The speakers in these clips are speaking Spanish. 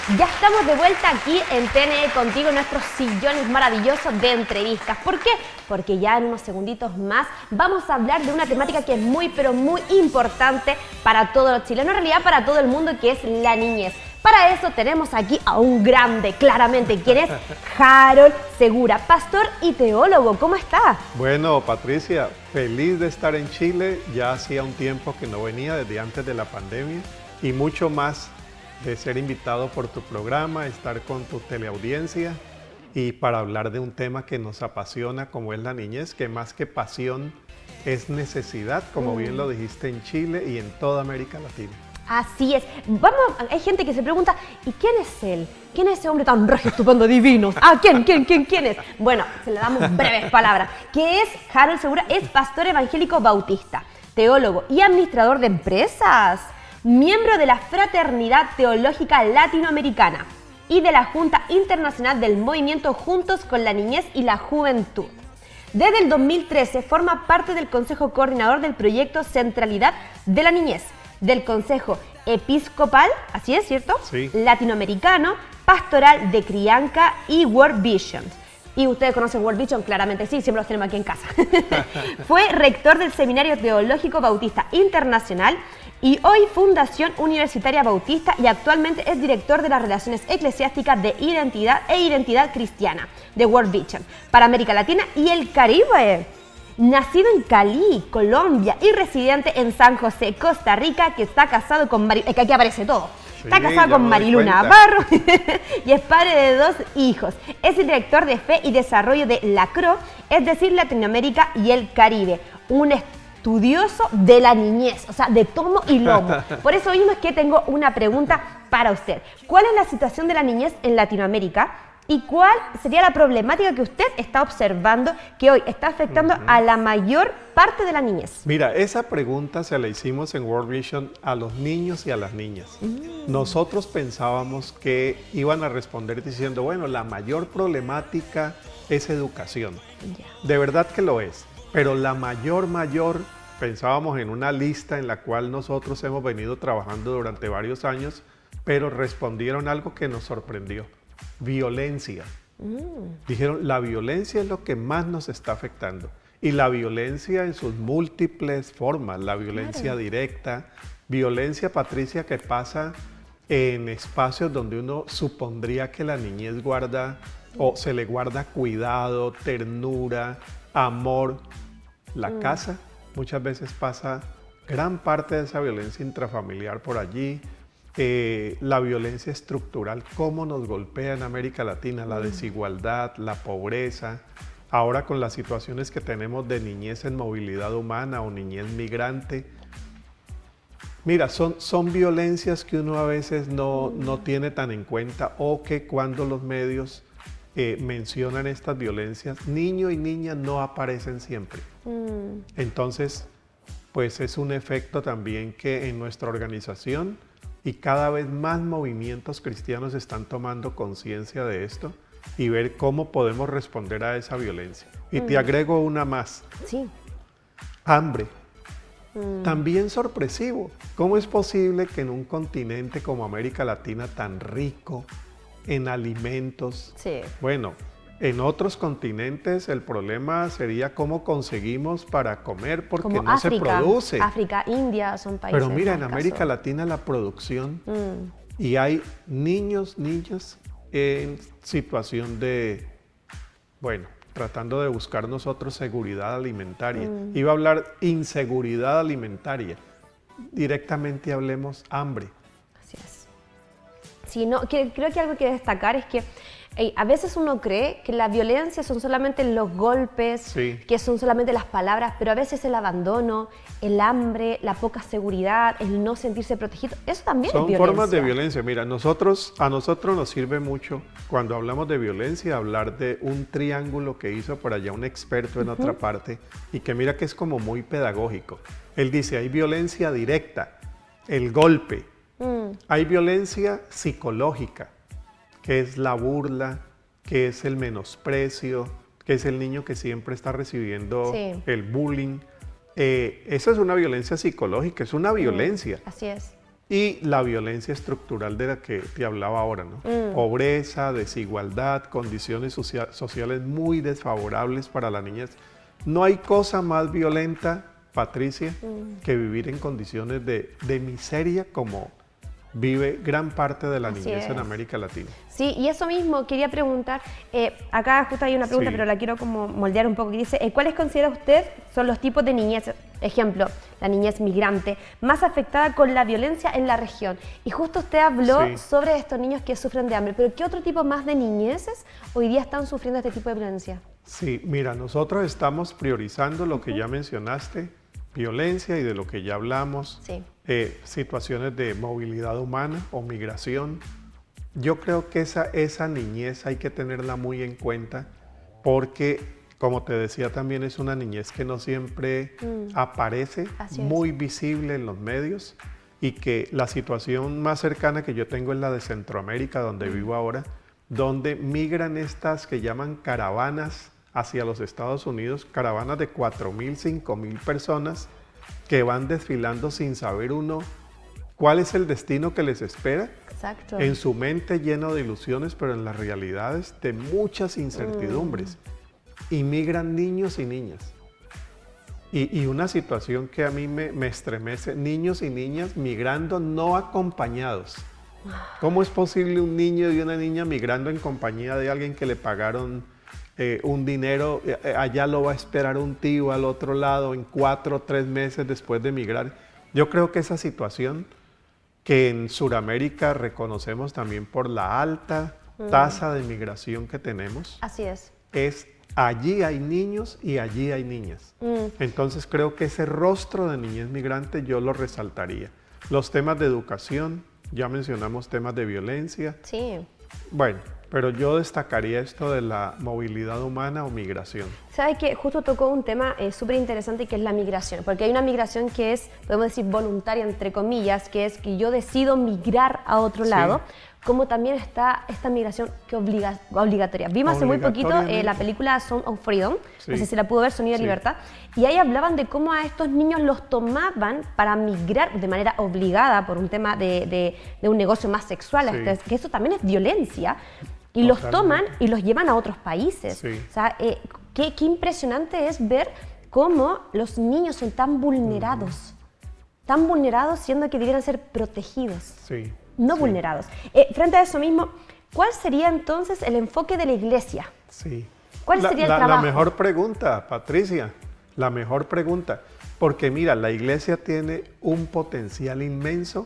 Ya estamos de vuelta aquí en TNE Contigo, en nuestros sillones maravillosos de entrevistas. ¿Por qué? Porque ya en unos segunditos más vamos a hablar de una temática que es muy, pero muy importante para todos los chilenos, en realidad para todo el mundo, que es la niñez. Para eso tenemos aquí a un grande, claramente, quien es Harold Segura, pastor y teólogo. ¿Cómo está? Bueno, Patricia, feliz de estar en Chile. Ya hacía un tiempo que no venía, desde antes de la pandemia, y mucho más de ser invitado por tu programa, estar con tu teleaudiencia y para hablar de un tema que nos apasiona, como es la niñez, que más que pasión es necesidad, como bien lo dijiste, en Chile y en toda América Latina. Así es. Hay gente que se pregunta, ¿y quién es él? ¿Quién es ese hombre tan regio, estupendo, divino? Ah, ¿quién es? Bueno, se le damos breves palabras. ¿Qué es Harold Segura? Es pastor evangélico bautista, teólogo y administrador de empresas, miembro de la Fraternidad Teológica Latinoamericana y de la Junta Internacional del Movimiento Juntos con la Niñez y la Juventud. Desde el 2013 forma parte del Consejo Coordinador del proyecto Centralidad de la Niñez, del Consejo Episcopal, así es, ¿cierto? Sí. Latinoamericano, Pastoral de Crianca y World Vision. Y ustedes conocen World Vision, claramente sí, siempre los tenemos aquí en casa. Fue rector del Seminario Teológico Bautista Internacional y hoy Fundación Universitaria Bautista, y actualmente es director de las Relaciones Eclesiásticas de Identidad Cristiana de World Vision para América Latina y el Caribe. Nacido en Cali, Colombia, y residente en San José, Costa Rica, que está casado con que aquí aparece todo. Está casado con Marilu Navarro y es padre de 2 hijos. Es el director de Fe y Desarrollo de LACRO, es decir, Latinoamérica y el Caribe. Un estudioso de la niñez, o sea, de tomo y lomo. Por eso mismo es que tengo una pregunta para usted. ¿Cuál es la situación de la niñez en Latinoamérica? ¿Y cuál sería la problemática que usted está observando que hoy está afectando a la mayor parte de la niñez? Mira, esa pregunta se la hicimos en World Vision a los niños y a las niñas. Nosotros pensábamos que iban a responder diciendo, bueno, la mayor problemática es educación. De verdad que lo es, pero la mayor, pensábamos en una lista en la cual nosotros hemos venido trabajando durante varios años, pero respondieron algo que nos sorprendió. Violencia. Dijeron, la violencia es lo que más nos está afectando. Y la violencia en sus múltiples formas, la violencia directa, violencia, Patricia, que pasa en espacios donde uno supondría que la niñez guarda o se le guarda cuidado, ternura, amor. La casa muchas veces pasa gran parte de esa violencia intrafamiliar por allí. La violencia estructural, cómo nos golpea en América Latina, la desigualdad, la pobreza, ahora con las situaciones que tenemos de niñez en movilidad humana o niñez migrante. Mira, son violencias que uno a veces no tiene tan en cuenta, o que cuando los medios mencionan estas violencias, niño y niña no aparecen siempre. Entonces, pues es un efecto también que en nuestra organización y cada vez más movimientos cristianos están tomando conciencia de esto y ver cómo podemos responder a esa violencia. Y te agrego una más. Sí. Hambre. También sorpresivo. ¿Cómo es posible que en un continente como América Latina tan rico en alimentos? Sí. Bueno, en otros continentes el problema sería cómo conseguimos para comer, porque como no África, se produce. África, India son países. Pero mira, en América caso. Latina la producción y hay niños, niñas en situación de, bueno, tratando de buscar nosotros seguridad alimentaria. Iba a hablar inseguridad alimentaria. Directamente hablemos hambre. Así es. Sí, no, creo que algo que destacar es que a veces uno cree que la violencia son solamente los golpes, Sí. que son solamente las palabras, pero a veces el abandono, el hambre, la poca seguridad, el no sentirse protegido, eso también es violencia. Son formas de violencia. Mira, a nosotros nos sirve mucho cuando hablamos de violencia hablar de un triángulo que hizo por allá un experto en otra parte y que mira que es como muy pedagógico. Él dice, hay violencia directa, el golpe, hay violencia psicológica, que es la burla, que es el menosprecio, que es el niño que siempre está recibiendo el bullying. Eso es una violencia psicológica, es una violencia. Así es. y la violencia estructural de la que te hablaba ahora, ¿no? Pobreza, desigualdad, condiciones sociales muy desfavorables para la niñez. No hay cosa más violenta, Patricia, que vivir en condiciones de miseria como vive gran parte de la Así niñez es. en América Latina. Sí, y eso mismo quería preguntar, acá justo hay una pregunta, Sí. pero la quiero como moldear un poco, que dice, ¿cuáles considera usted son los tipos de niñez, ejemplo, la niñez migrante, más afectada con la violencia en la región? Y justo usted habló Sí. sobre estos niños que sufren de hambre, pero ¿qué otro tipo más de niñeces hoy día están sufriendo este tipo de violencia? Sí, mira, nosotros estamos priorizando lo que ya mencionaste, violencia y de lo que ya hablamos, Sí. situaciones de movilidad humana o migración. Yo creo que esa niñez hay que tenerla muy en cuenta porque, como te decía, también es una niñez que no siempre aparece Así es. muy visible en los medios y que la situación más cercana que yo tengo es la de Centroamérica, donde vivo ahora, donde migran estas que llaman caravanas hacia los Estados Unidos, caravanas de 4.000, 5.000 personas que van desfilando sin saber uno cuál es el destino que les espera. Exacto. En su mente lleno de ilusiones, pero en las realidades de muchas incertidumbres. Y migran niños y niñas. Y una situación que a mí me estremece, niños y niñas migrando no acompañados. ¿Cómo es posible un niño y una niña migrando en compañía de alguien que le pagaron un dinero? Allá lo va a esperar un tío al otro lado en 4 o 3 meses después de migrar. Yo creo que esa situación que en Sudamérica reconocemos también por la alta tasa de migración que tenemos, Así es. allí hay niños y allí hay niñas. Entonces creo que ese rostro de niñez migrante yo lo resaltaría. Los temas de educación, ya mencionamos temas de violencia. Sí. Bueno, pero yo destacaría esto de la movilidad humana o migración. ¿Sabes que justo tocó un tema súper interesante que es la migración? Porque hay una migración que es, podemos decir, voluntaria, entre comillas, que es que yo decido migrar a otro Sí. lado, como también está esta migración que obligatoria. Vimos hace muy poquito la película Sound of Freedom, Sí. no sé si la pudo ver, Sonido de Sí. Libertad, y ahí hablaban de cómo a estos niños los tomaban para migrar de manera obligada por un tema de un negocio más sexual, Sí. que eso también es violencia. Y los toman y los llevan a otros países. Sí. O sea, qué impresionante es ver cómo los niños son tan vulnerados. Tan vulnerados siendo que debieran ser protegidos, Sí. no Sí. vulnerados. Frente a eso mismo, ¿cuál sería entonces el enfoque de la iglesia? Sí. ¿Cuál sería el la trabajo? mejor pregunta, Patricia, la mejor pregunta. Porque mira, la iglesia tiene un potencial inmenso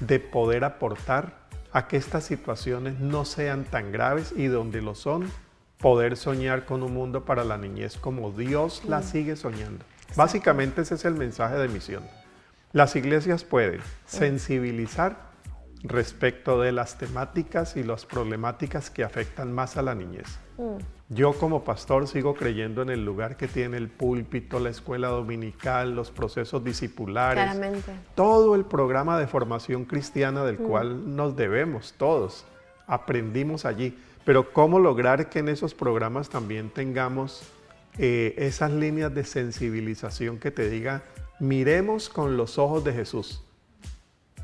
de poder aportar a que estas situaciones no sean tan graves y donde lo son, poder soñar con un mundo para la niñez como Dios la sigue soñando. Básicamente ese es el mensaje de misión. Las iglesias pueden sensibilizar respecto de las temáticas y las problemáticas que afectan más a la niñez. Yo como pastor sigo creyendo en el lugar que tiene el púlpito, la escuela dominical, los procesos discipulares, Claramente. todo el programa de formación cristiana del cual nos debemos todos. Aprendimos allí. Pero ¿cómo lograr que en esos programas también tengamos esas líneas de sensibilización que te diga, miremos con los ojos de Jesús?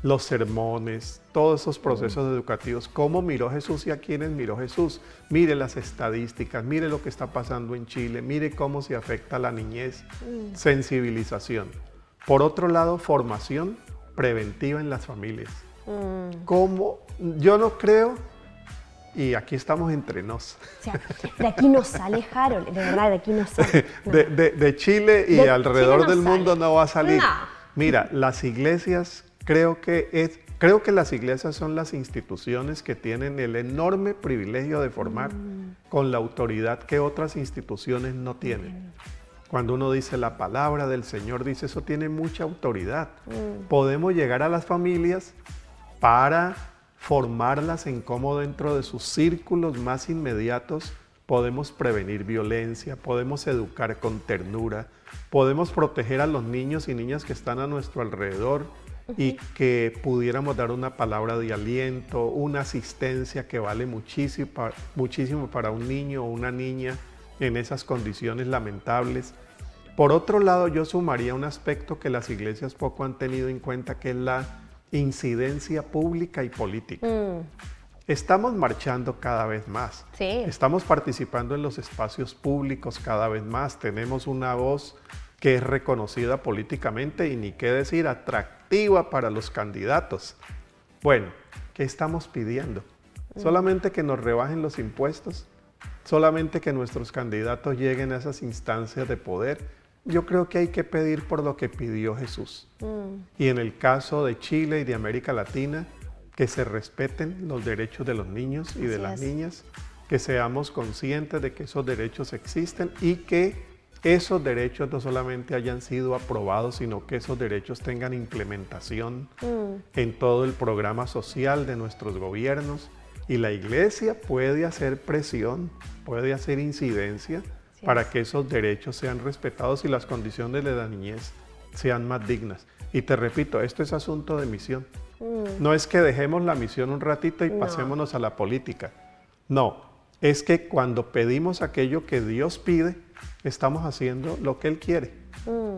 Los sermones, todos esos procesos educativos, cómo miró Jesús y a quiénes miró Jesús. Mire las estadísticas, mire lo que está pasando en Chile, mire cómo se afecta a la niñez. Sensibilización. Por otro lado, formación preventiva en las familias. ¿Cómo? Yo no creo, y aquí estamos entre nos, O sea, de aquí no sale Harold, de verdad, de aquí no sale. No. de Chile y De alrededor Chile no del mundo sale. no va a salir. No. Mira, las iglesias, creo que las iglesias son las instituciones que tienen el enorme privilegio de formar con la autoridad que otras instituciones no tienen. Cuando uno dice la palabra del Señor, dice eso tiene mucha autoridad. Podemos llegar a las familias para formarlas en cómo dentro de sus círculos más inmediatos podemos prevenir violencia, podemos educar con ternura, podemos proteger a los niños y niñas que están a nuestro alrededor y que pudiéramos dar una palabra de aliento, una asistencia que vale muchísimo para un niño o una niña en esas condiciones lamentables. Por otro lado, yo sumaría un aspecto que las iglesias poco han tenido en cuenta, que es la incidencia pública y política. Estamos marchando cada vez más. Sí. Estamos participando en los espacios públicos cada vez más. Tenemos una voz que es reconocida políticamente y ni qué decir, atractiva para los candidatos. Bueno, ¿qué estamos pidiendo? ¿Solamente que nos rebajen los impuestos? ¿Solamente que nuestros candidatos lleguen a esas instancias de poder? Yo creo que hay que pedir por lo que pidió Jesús. Y en el caso de Chile y de América Latina, que se respeten los derechos de los niños y de las niñas, que seamos conscientes de que esos derechos existen y que esos derechos no solamente hayan sido aprobados, sino que esos derechos tengan implementación en todo el programa social de nuestros gobiernos. Y la Iglesia puede hacer presión, puede hacer incidencia para que esos derechos sean respetados y las condiciones de la niñez sean más dignas. Y te repito, esto es asunto de misión. No es que dejemos la misión un ratito y pasémonos a la política. No, es que cuando pedimos aquello que Dios pide, estamos haciendo lo que Él quiere.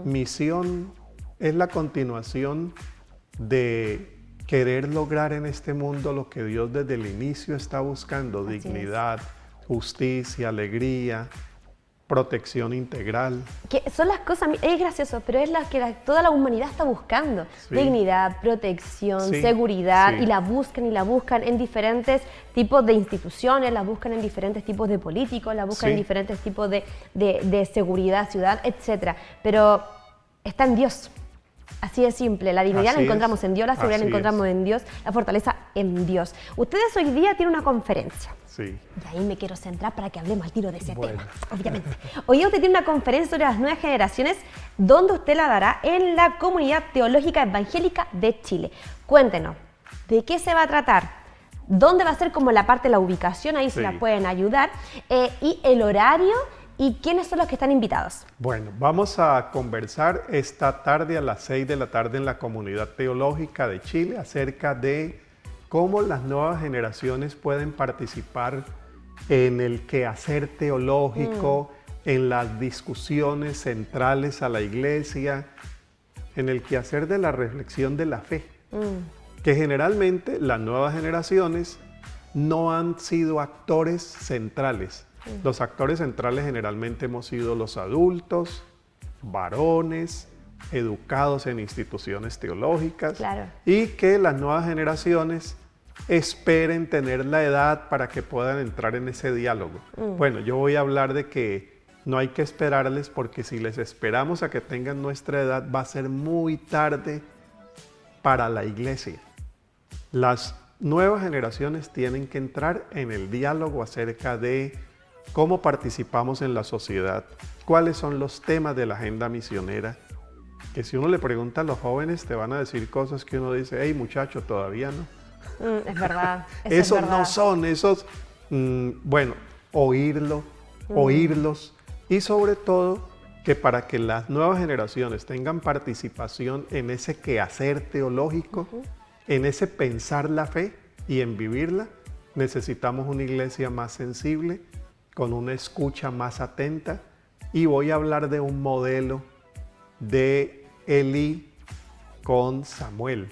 Misión es la continuación de querer lograr en este mundo lo que Dios desde el inicio está buscando: dignidad, justicia, alegría, protección integral. Que son las cosas, es gracioso, pero es las que toda la humanidad está buscando. Dignidad, protección, seguridad, y la buscan en diferentes tipos de instituciones, la buscan en diferentes tipos de políticos, la buscan en diferentes tipos de seguridad, ciudad, etc. Pero está en Dios. Así de simple, la dignidad la encontramos en Dios, la seguridad la encontramos en Dios, la fortaleza en Dios. Ustedes hoy día tienen una conferencia. Sí. Y ahí me quiero centrar para que hablemos al tiro de ese tema, obviamente. Hoy día usted tiene una conferencia sobre las nuevas generaciones, donde usted la dará en la Comunidad Teológica Evangélica de Chile. Cuéntenos, ¿de qué se va a tratar? ¿Dónde va a ser como la parte de la ubicación? Ahí se la pueden ayudar. Y el horario. ¿Y quiénes son los que están invitados? Bueno, vamos a conversar esta tarde a las 6 de la tarde en la Comunidad Teológica de Chile acerca de cómo las nuevas generaciones pueden participar en el quehacer teológico, en las discusiones centrales a la Iglesia, en el quehacer de la reflexión de la fe. Que generalmente las nuevas generaciones no han sido actores centrales. Los actores centrales generalmente hemos sido los adultos, varones, educados en instituciones teológicas, y que las nuevas generaciones esperen tener la edad para que puedan entrar en ese diálogo. Bueno, yo voy a hablar de que no hay que esperarles, porque si les esperamos a que tengan nuestra edad va a ser muy tarde para la Iglesia. Las nuevas generaciones tienen que entrar en el diálogo acerca de cómo participamos en la sociedad, cuáles son los temas de la agenda misionera, que si uno le pregunta a los jóvenes te van a decir cosas que uno dice: hey muchacho, todavía no. Es verdad. Esos no son, esos, bueno, oírlos, y sobre todo que para que las nuevas generaciones tengan participación en ese quehacer teológico, en ese pensar la fe y en vivirla, necesitamos una iglesia más sensible, con una escucha más atenta, y voy a hablar de un modelo de Elí con Samuel.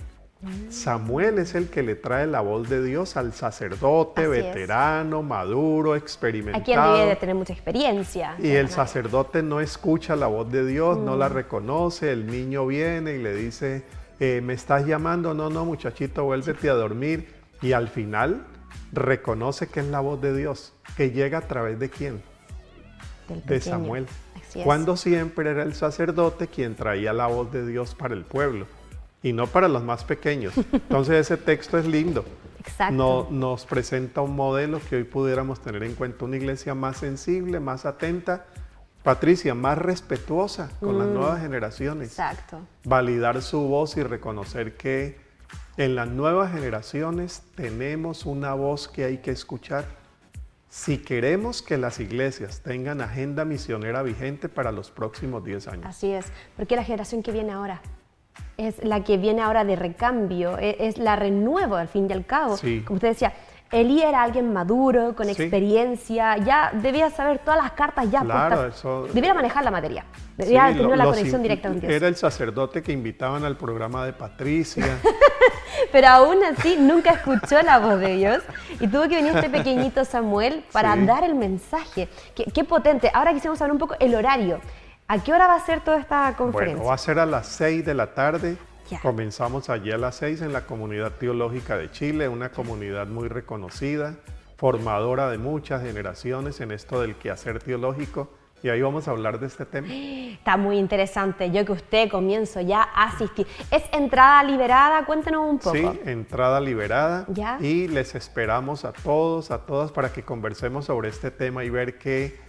Samuel es el que le trae la voz de Dios al sacerdote veterano, maduro, experimentado. A quien debe de tener mucha experiencia. Y el sacerdote no escucha la voz de Dios, no la reconoce. El niño viene y le dice: ¿me estás llamando? No, muchachito, vuélvete a dormir. Y al final reconoce que es la voz de Dios, que llega a través de ¿quién? De Samuel. Cuando siempre era el sacerdote quien traía la voz de Dios para el pueblo y no para los más pequeños. Entonces ese texto es lindo. Exacto. Nos presenta un modelo que hoy pudiéramos tener en cuenta, una iglesia más sensible, más atenta, Patricia, más respetuosa con las nuevas generaciones. Exacto. Validar su voz y reconocer que en las nuevas generaciones tenemos una voz que hay que escuchar si queremos que las iglesias tengan agenda misionera vigente para los próximos 10 años. Así es, porque la generación que viene ahora es la que viene ahora de recambio, es la renuevo al fin y al cabo. Sí. Como usted decía, Elí era alguien maduro, con experiencia, ya debía saber todas las cartas ya puestas. Debiera manejar la materia, debía tener la conexión directa con Dios. Era el sacerdote que invitaban al programa de Patricia. Pero aún así nunca escuchó la voz de Dios y tuvo que venir este pequeñito Samuel para Sí. dar el mensaje. Qué potente. Ahora quisiéramos saber un poco el horario. ¿A qué hora va a ser toda esta conferencia? Bueno, va a ser a las 6 de la tarde. Ya. Comenzamos allí a las 6 en la Comunidad Teológica de Chile, una comunidad muy reconocida, formadora de muchas generaciones en esto del quehacer teológico. Y ahí vamos a hablar de este tema. Está muy interesante. Yo que usted comienzo ya a asistir. ¿Es entrada liberada? Cuéntenos un poco. Sí, entrada liberada. Ya. Y les esperamos a todos, a todas, para que conversemos sobre este tema y ver qué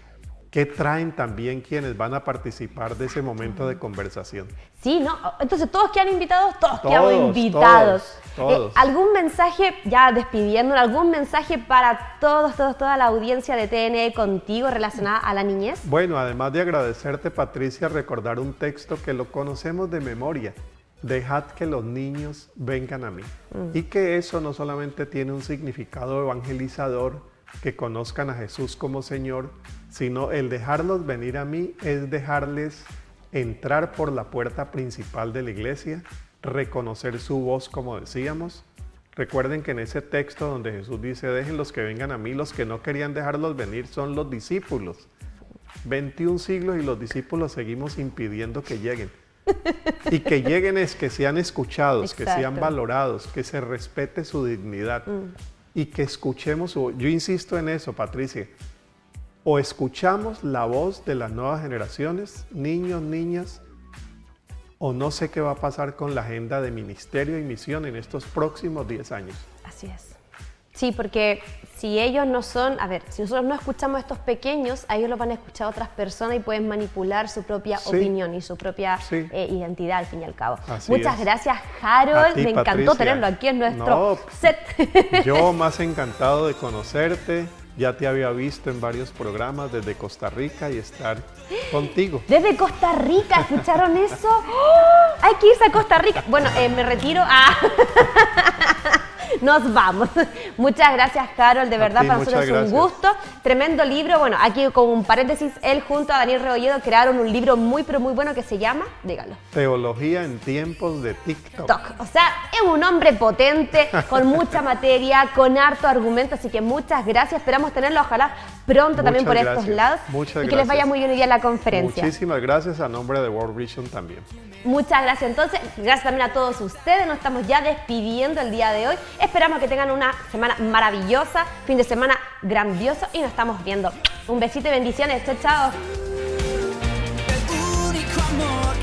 traen también quienes van a participar de ese momento de conversación. Sí, ¿no? Entonces, ¿todos quedan invitados? Todos Todos, quedamos invitados. todos. ¿Algún mensaje, ya despidiendo, algún mensaje para toda la audiencia de TNE Contigo relacionada a la niñez? Bueno, además de agradecerte, Patricia, recordar un texto que lo conocemos de memoria. Dejad que los niños vengan a mí. Y que eso no solamente tiene un significado evangelizador, que conozcan a Jesús como Señor, sino el dejarlos venir a mí es dejarles entrar por la puerta principal de la iglesia, reconocer su voz, como decíamos. Recuerden que en ese texto donde Jesús dice, dejen los que vengan a mí, los que no querían dejarlos venir son los discípulos. 21 siglos y los discípulos seguimos impidiendo que lleguen. Y que lleguen es que sean escuchados, que sean Exacto. valorados, que se respete su dignidad y que escuchemos su voz. Yo insisto en eso, Patricia. O escuchamos la voz de las nuevas generaciones, niños, niñas, o no sé qué va a pasar con la agenda de ministerio y misión en estos próximos 10 años. Así es. Sí, porque si ellos no son, a ver, si nosotros no escuchamos a estos pequeños, a ellos los van a escuchar otras personas y pueden manipular su propia Sí. opinión y su propia Sí. Identidad al fin y al cabo. Así Muchas es. gracias, A Harold. ti, Me encantó Patricia. tenerlo aquí en nuestro No, set. Yo más encantado de conocerte, ya te había visto en varios programas desde Costa Rica y estar contigo. Desde Costa Rica, ¿escucharon eso? ¡Oh! Hay que irse a Costa Rica. Bueno, me retiro. Nos vamos. Muchas gracias, Carol. De verdad, ti, para nosotros muchas es un gracias. gusto. Tremendo libro. Bueno, aquí con un paréntesis, él junto a Daniel Rebolledo crearon un libro muy, pero muy bueno que se llama, dígalo, Teología en tiempos de TikTok. TikTok. O sea, es un hombre potente, con mucha materia, con harto argumento, así que muchas gracias. Esperamos tenerlo, ojalá pronto también por Muchas estos gracias. lados. Muchas y que les vaya gracias. muy bien hoy día en la conferencia. Muchísimas gracias a nombre de World Vision también. Muchas gracias. Entonces, gracias también a todos ustedes. Nos estamos ya despidiendo el día de hoy. Esperamos que tengan una semana maravillosa, fin de semana grandioso y nos estamos viendo. Un besito y bendiciones. Chao, chao.